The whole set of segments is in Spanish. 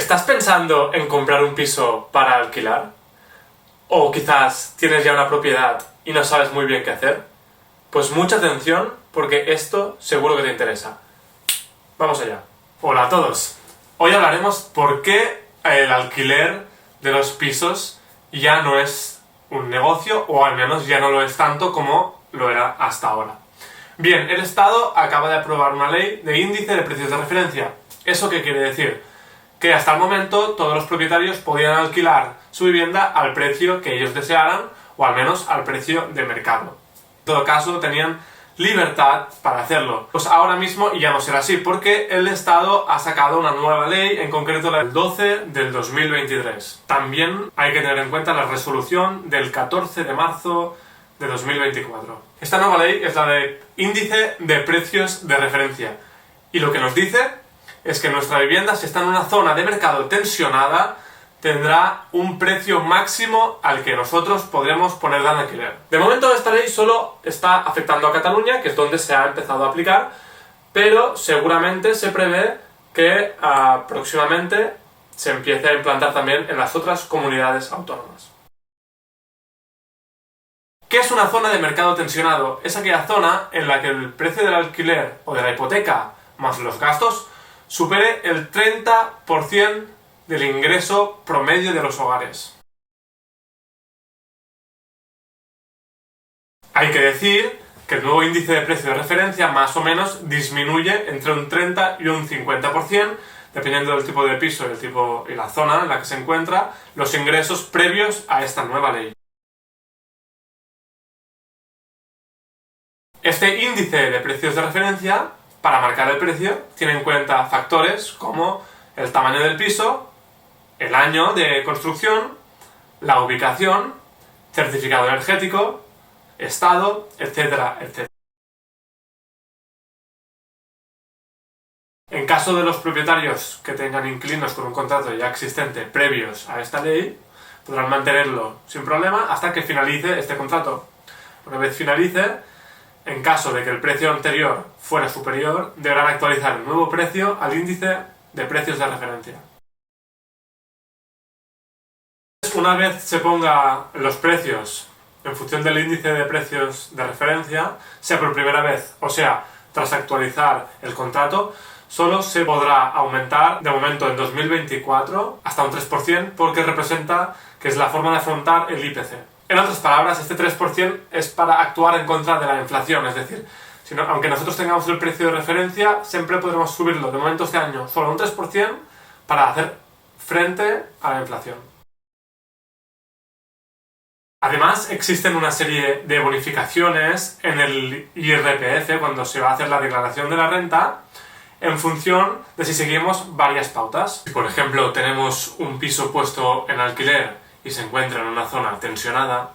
¿Estás pensando en comprar un piso para alquilar? ¿O quizás tienes ya una propiedad y no sabes muy bien qué hacer? Pues mucha atención, porque esto seguro que te interesa. Vamos allá. Hola a todos. Hoy hablaremos por qué el alquiler de los pisos ya no es un negocio, o al menos ya no lo es tanto como lo era hasta ahora. Bien, el Estado acaba de aprobar una ley de índice de precios de referencia. ¿Eso qué quiere decir? Que hasta el momento todos los propietarios podían alquilar su vivienda al precio que ellos desearan, o al menos al precio de mercado. En todo caso, tenían libertad para hacerlo. Pues ahora mismo ya no será así, porque el Estado ha sacado una nueva ley, en concreto la del 12 del 2023. También hay que tener en cuenta la resolución del 14 de marzo de 2024. Esta nueva ley es la de índice de precios de referencia. Y lo que nos dice es que nuestra vivienda, si está en una zona de mercado tensionada, tendrá un precio máximo al que nosotros podremos ponerla en alquiler. De momento esta ley solo está afectando a Cataluña, que es donde se ha empezado a aplicar, pero seguramente se prevé que próximamente se empiece a implantar también en las otras comunidades autónomas. ¿Qué es una zona de mercado tensionado? Es aquella zona en la que el precio del alquiler o de la hipoteca más los gastos supere el 30% del ingreso promedio de los hogares. Hay que decir que el nuevo índice de precio de referencia más o menos disminuye entre un 30 y un 50%, dependiendo del tipo de piso y el tipo y la zona en la que se encuentra, los ingresos previos a esta nueva ley. Este índice de precios de referencia, para marcar el precio, tiene en cuenta factores como el tamaño del piso, el año de construcción, la ubicación, certificado energético, estado, etcétera, etcétera. En caso de los propietarios que tengan inquilinos con un contrato ya existente previos a esta ley, podrán mantenerlo sin problema hasta que finalice este contrato. Una vez finalice, en caso de que el precio anterior fuera superior, deberán actualizar el nuevo precio al índice de precios de referencia. Una vez se ponga los precios en función del índice de precios de referencia, sea por primera vez o sea tras actualizar el contrato, solo se podrá aumentar de momento en 2024 hasta un 3%, porque representa que es la forma de afrontar el IPC. En otras palabras, este 3% es para actuar en contra de la inflación, es decir, aunque nosotros tengamos el precio de referencia, siempre podremos subirlo de momento este año solo un 3% para hacer frente a la inflación. Además, existen una serie de bonificaciones en el IRPF cuando se va a hacer la declaración de la renta, en función de si seguimos varias pautas. Si, por ejemplo, tenemos un piso puesto en alquiler y se encuentra en una zona tensionada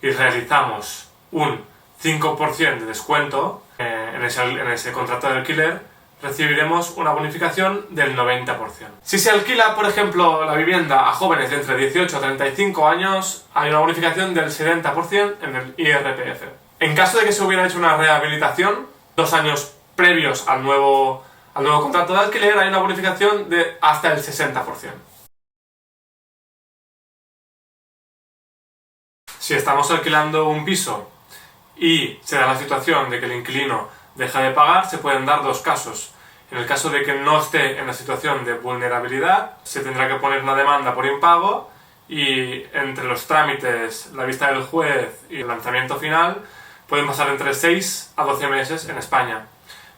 y realizamos un 5% de descuento en ese contrato de alquiler, recibiremos una bonificación del 90%. Si se alquila, por ejemplo, la vivienda a jóvenes de entre 18 a 35 años, hay una bonificación del 70% en el IRPF. En caso de que se hubiera hecho una rehabilitación, 2 años previos al nuevo contrato de alquiler, hay una bonificación de hasta el 60%. Si estamos alquilando un piso y se da la situación de que el inquilino deja de pagar, se pueden dar dos casos. En el caso de que no esté en la situación de vulnerabilidad, se tendrá que poner una demanda por impago, y entre los trámites, la vista del juez y el lanzamiento final pueden pasar entre 6 a 12 meses en España.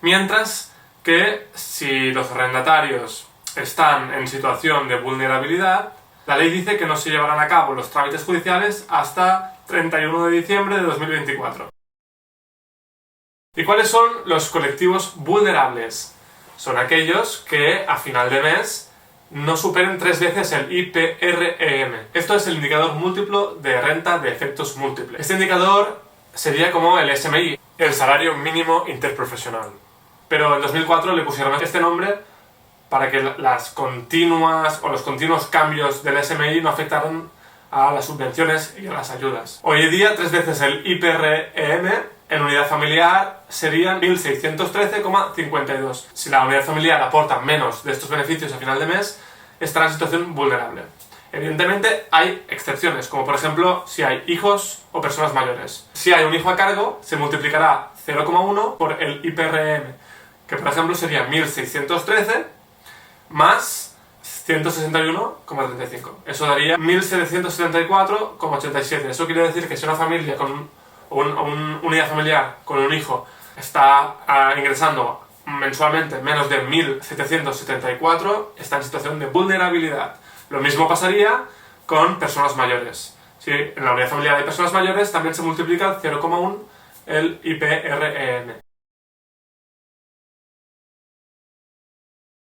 Mientras que si los arrendatarios están en situación de vulnerabilidad, la ley dice que no se llevarán a cabo los trámites judiciales hasta 31 de diciembre de 2024. ¿Y cuáles son los colectivos vulnerables? Son aquellos que a final de mes no superen 3 veces el IPREM. Esto es el indicador múltiplo de renta de efectos múltiples. Este indicador sería como el SMI, el salario mínimo interprofesional. Pero en 2004 le pusieron este nombre para que los continuos cambios del SMI no afectaran a las subvenciones y a las ayudas. Hoy en día, 3 veces el IPREM en unidad familiar serían 1.613,52. Si la unidad familiar aporta menos de estos beneficios a final de mes, estará en situación vulnerable. Evidentemente hay excepciones, como por ejemplo si hay hijos o personas mayores. Si hay un hijo a cargo, se multiplicará 0,1 por el IPRM, que por ejemplo sería 1613 más 161,35. Eso daría 1774,87. Eso quiere decir que si una familia con una unidad familiar con un hijo está ingresando mensualmente menos de 1774, está en situación de vulnerabilidad. Lo mismo pasaría con personas mayores. Si en la unidad familiar hay personas mayores, también se multiplica 0,1 el IPREM.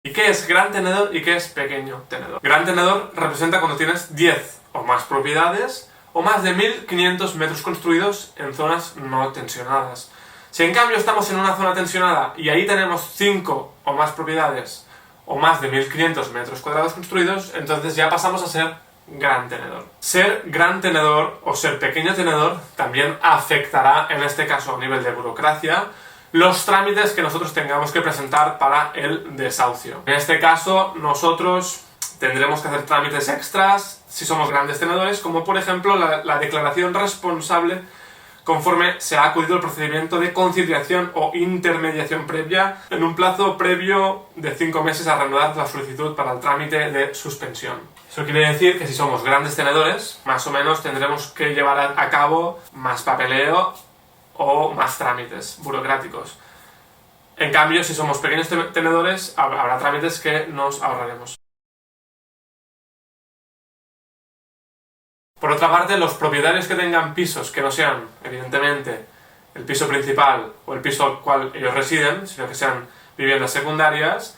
¿Y qué es gran tenedor y qué es pequeño tenedor? Gran tenedor representa cuando tienes 10 o más propiedades o más de 1500 metros construidos en zonas no tensionadas. Si en cambio estamos en una zona tensionada y ahí tenemos 5 o más propiedades o más de 1500 metros cuadrados construidos, entonces ya pasamos a ser gran tenedor. Ser gran tenedor o ser pequeño tenedor también afectará, en este caso a nivel de burocracia, los trámites que nosotros tengamos que presentar para el desahucio. En este caso, nosotros tendremos que hacer trámites extras si somos grandes tenedores, como por ejemplo la declaración responsable conforme se ha acudido al procedimiento de conciliación o intermediación previa en un plazo previo de 5 meses a reanudar la solicitud para el trámite de suspensión. Eso quiere decir que si somos grandes tenedores, más o menos tendremos que llevar a cabo más papeleo o más trámites burocráticos. En cambio, si somos pequeños tenedores, habrá trámites que nos ahorraremos. Por otra parte, los propietarios que tengan pisos que no sean, evidentemente, el piso principal o el piso al cual ellos residen, sino que sean viviendas secundarias,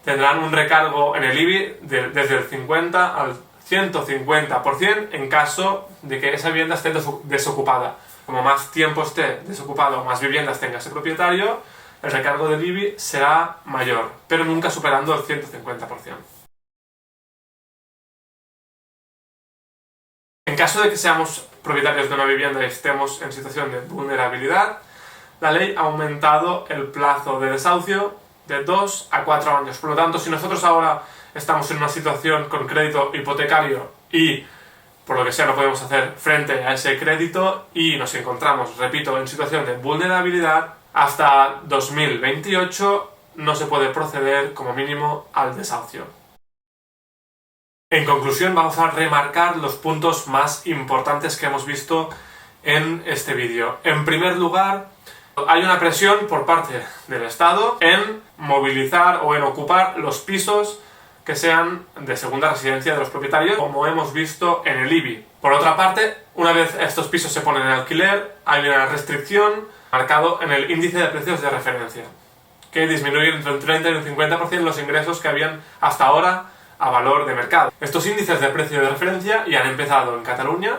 tendrán un recargo en el IBI desde el 50 al 150% en caso de que esa vivienda esté desocupada. Como más tiempo esté desocupado, más viviendas tenga ese propietario, el recargo del IBI será mayor, pero nunca superando el 150%. En caso de que seamos propietarios de una vivienda y estemos en situación de vulnerabilidad, la ley ha aumentado el plazo de desahucio de 2 a 4 años. Por lo tanto, si nosotros ahora estamos en una situación con crédito hipotecario y por lo que sea no podemos hacer frente a ese crédito y nos encontramos, repito, en situación de vulnerabilidad, hasta 2028 no se puede proceder como mínimo al desahucio. En conclusión, vamos a remarcar los puntos más importantes que hemos visto en este vídeo. En primer lugar, hay una presión por parte del Estado en movilizar o en ocupar los pisos que sean de segunda residencia de los propietarios, como hemos visto en el IBI. Por otra parte, una vez estos pisos se ponen en alquiler, hay una restricción marcado en el índice de precios de referencia, que disminuye entre un 30 y un 50% los ingresos que habían hasta ahora a valor de mercado. Estos índices de precio de referencia ya han empezado en Cataluña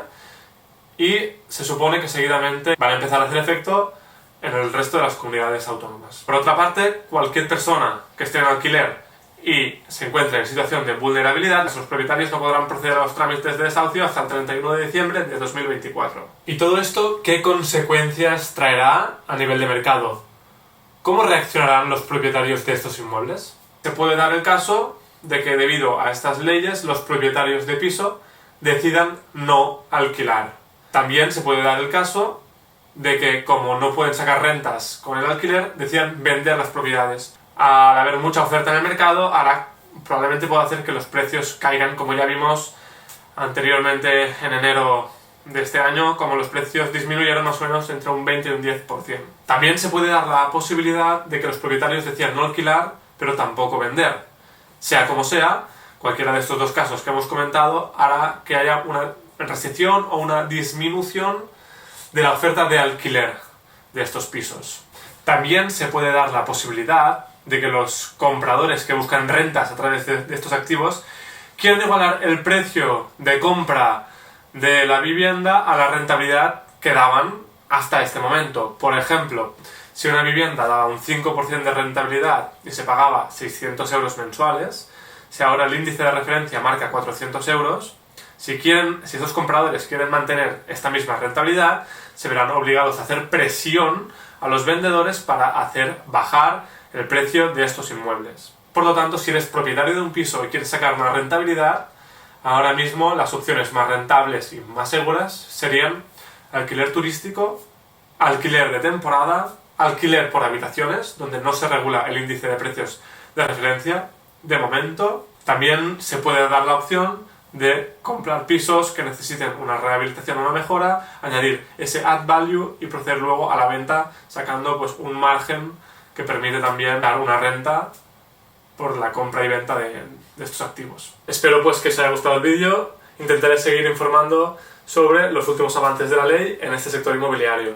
y se supone que seguidamente van a empezar a hacer efecto en el resto de las comunidades autónomas. Por otra parte, cualquier persona que esté en alquiler y se encuentre en situación de vulnerabilidad, los propietarios no podrán proceder a los trámites de desahucio hasta el 31 de diciembre de 2024. ¿Y todo esto qué consecuencias traerá a nivel de mercado? ¿Cómo reaccionarán los propietarios de estos inmuebles? Se puede dar el caso de que debido a estas leyes los propietarios de piso decidan no alquilar. También se puede dar el caso de que, como no pueden sacar rentas con el alquiler, decidan vender las propiedades. Al haber mucha oferta en el mercado, probablemente pueda hacer que los precios caigan, como ya vimos anteriormente en enero de este año, como los precios disminuyeron más o menos entre un 20 y un 10%. También se puede dar la posibilidad de que los propietarios decidan no alquilar, pero tampoco vender. Sea como sea, cualquiera de estos dos casos que hemos comentado hará que haya una restricción o una disminución de la oferta de alquiler de estos pisos. También se puede dar la posibilidad de que los compradores que buscan rentas a través de estos activos quieran igualar el precio de compra de la vivienda a la rentabilidad que daban hasta este momento. Por ejemplo, si una vivienda daba un 5% de rentabilidad y se pagaba 600 euros mensuales, si ahora el índice de referencia marca 400 euros, si esos compradores quieren mantener esta misma rentabilidad, se verán obligados a hacer presión a los vendedores para hacer bajar el precio de estos inmuebles. Por lo tanto, si eres propietario de un piso y quieres sacar una rentabilidad, ahora mismo las opciones más rentables y más seguras serían alquiler turístico, alquiler de temporada, alquiler por habitaciones, donde no se regula el índice de precios de referencia. De momento, también se puede dar la opción de comprar pisos que necesiten una rehabilitación o una mejora, añadir ese add value y proceder luego a la venta sacando pues un margen que permite también dar una renta por la compra y venta de estos activos. Espero pues que os haya gustado el vídeo. Intentaré seguir informando sobre los últimos avances de la ley en este sector inmobiliario.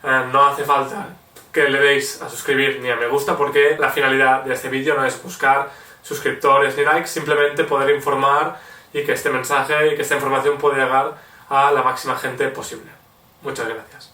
No hace falta que le deis a suscribir ni a me gusta, porque la finalidad de este vídeo no es buscar suscriptores ni likes, simplemente poder informar y que este mensaje y que esta información pueda llegar a la máxima gente posible. Muchas gracias.